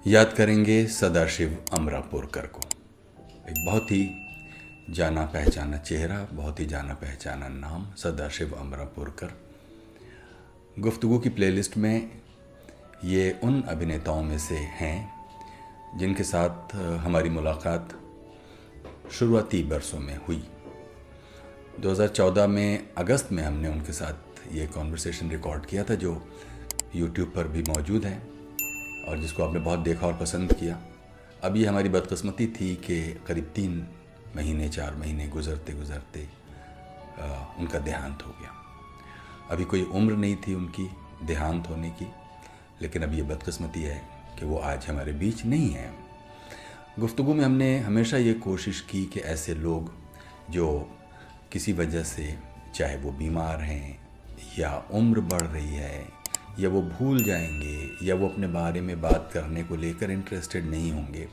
याद करेंगे सदाशिव अमरापुरकर को। एक बहुत ही जाना पहचाना चेहरा, बहुत ही जाना पहचाना नाम, सदाशिव अमरापुरकर। गुफ्तगू की प्लेलिस्ट में ये उन अभिनेताओं में से हैं जिनके साथ हमारी मुलाकात शुरुआती बरसों में हुई। 2014 में अगस्त में हमने उनके साथ ये कॉन्वर्सेशन रिकॉर्ड किया था, जो यूट्यूब पर भी मौजूद है और जिसको आपने बहुत देखा और पसंद किया। अब ये हमारी बदकिस्मती थी कि करीब 3 महीने 4 महीने गुज़रते गुज़रते उनका देहांत हो गया। अभी कोई उम्र नहीं थी उनकी देहांत होने की, लेकिन अब ये बदकिस्मती है कि वो आज हमारे बीच नहीं है। गुफ्तगू में हमने हमेशा ये कोशिश की कि ऐसे लोग जो किसी वजह से, चाहे वो बीमार हैं या उम्र बढ़ रही है या वो भूल जाएंगे या वो अपने बारे में बात करने को लेकर इंटरेस्टेड नहीं होंगे,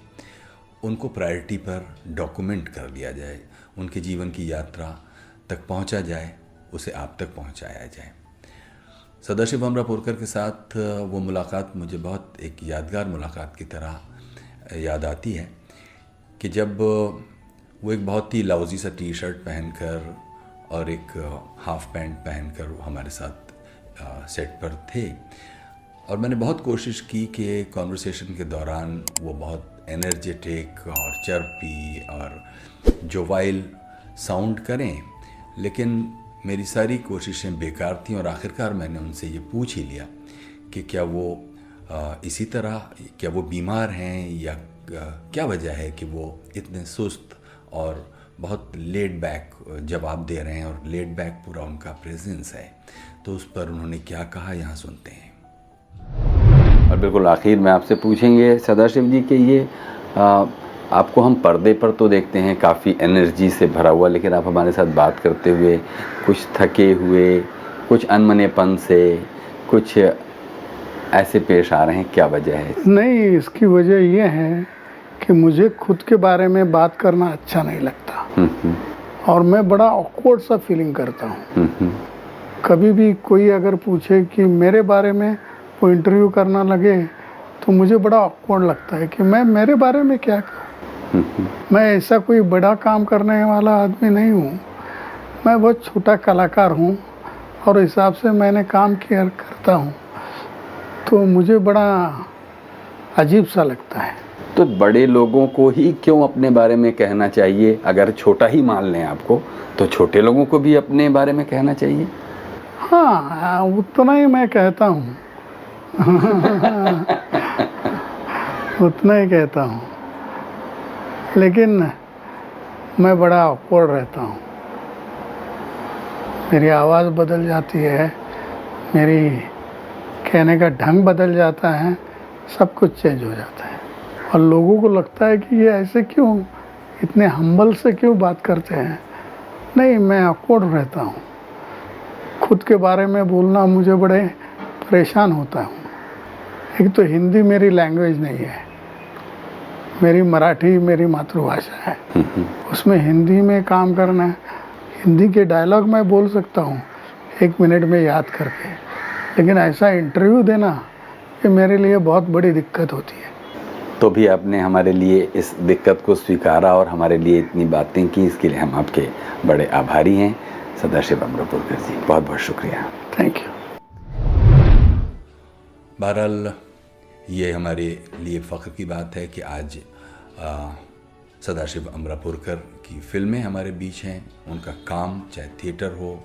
उनको प्रायोरिटी पर डॉक्यूमेंट कर दिया जाए, उनके जीवन की यात्रा तक पहुंचा जाए, उसे आप तक पहुंचाया जाए। सदाशिव अमरापुरकर के साथ वो मुलाकात मुझे बहुत एक यादगार मुलाकात की तरह याद आती है कि जब वो एक बहुत ही लाउजी सा टी शर्ट पहनकर और एक हाफ पैंट पहनकर वो हमारे साथ सेट पर थे, और मैंने बहुत कोशिश की कि कॉन्वर्सेशन के दौरान वो बहुत एनर्जेटिक और चर्पी और जोवाइल साउंड करें, लेकिन मेरी सारी कोशिशें बेकार थीं और आखिरकार मैंने उनसे ये पूछ ही लिया कि क्या वो इसी तरह, क्या वो बीमार हैं या क्या वजह है कि वो इतने सुस्त और बहुत लेड बैक जवाब दे रहे हैं और लेड बैक पूरा उनका प्रेजेंस है। तो उस पर उन्होंने क्या कहा, यहाँ सुनते हैं। और बिल्कुल आखिर में आपसे पूछेंगे सदाशिव जी कि ये आपको हम पर्दे पर तो देखते हैं काफ़ी एनर्जी से भरा हुआ, लेकिन आप हमारे साथ बात करते हुए कुछ थके हुए, कुछ अनमनेपन से, कुछ ऐसे पेश आ रहे हैं, क्या वजह है? नहीं, इसकी वजह ये है कि मुझे खुद के बारे में बात करना अच्छा नहीं लगता और मैं बड़ा ऑकवर्ड सा फीलिंग करता हूँ। कभी भी कोई अगर पूछे कि मेरे बारे में वो इंटरव्यू करना लगे तो मुझे बड़ा ऑकवर्ड लगता है कि मैं मेरे बारे में क्या कहूँ। मैं ऐसा कोई बड़ा काम करने वाला आदमी नहीं हूँ, मैं बहुत छोटा कलाकार हूँ और हिसाब से मैंने काम किया करता हूँ, तो मुझे बड़ा अजीब सा लगता है। तो बड़े लोगों को ही क्यों अपने बारे में कहना चाहिए? अगर छोटा ही मान लें आपको, तो छोटे लोगों को भी अपने बारे में कहना चाहिए। हाँ, उतना ही मैं कहता हूँ उतना ही कहता हूँ, लेकिन मैं बड़ा ऑकवर्ड रहता हूँ। मेरी आवाज़ बदल जाती है, मेरी कहने का ढंग बदल जाता है, सब कुछ चेंज हो जाता है और लोगों को लगता है कि ये ऐसे क्यों, इतने हम्बल से क्यों बात करते हैं। नहीं, मैं ऑकवर्ड रहता हूँ। खुद के बारे में बोलना मुझे बड़े परेशान होता हूँ। एक तो हिंदी मेरी लैंग्वेज नहीं है, मेरी मराठी मेरी मातृभाषा है, उसमें हिंदी में काम करना है। हिंदी के डायलॉग मैं बोल सकता हूँ 1 मिनट में याद करके, लेकिन ऐसा इंटरव्यू देना ये मेरे लिए बहुत बड़ी दिक्कत होती है। तो भी आपने हमारे लिए इस दिक्कत को स्वीकारा और हमारे लिए इतनी बातें की, इसके लिए हम आपके बड़े आभारी हैं सदाशिव अमरापुरकर जी। बहुत बहुत शुक्रिया। Thank you. बहरहाल ये हमारे लिए फ़ख्र की बात है कि आज सदाशिव अमरापुरकर की फ़िल्में हमारे बीच हैं। उनका काम, चाहे थिएटर हो,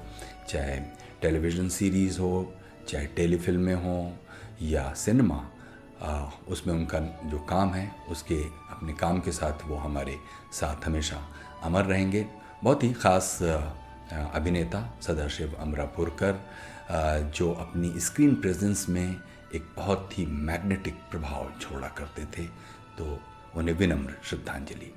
चाहे टेलीविज़न सीरीज़ हो, चाहे टेलीफिल्में हों या सिनेमा, उसमें उनका जो काम है, उसके अपने काम के साथ वो हमारे साथ हमेशा अमर रहेंगे। बहुत ही ख़ास अभिनेता सदाशिव अमरापुरकर, जो अपनी स्क्रीन प्रेजेंस में एक बहुत ही मैग्नेटिक प्रभाव छोड़ा करते थे। तो उन्हें विनम्र श्रद्धांजलि।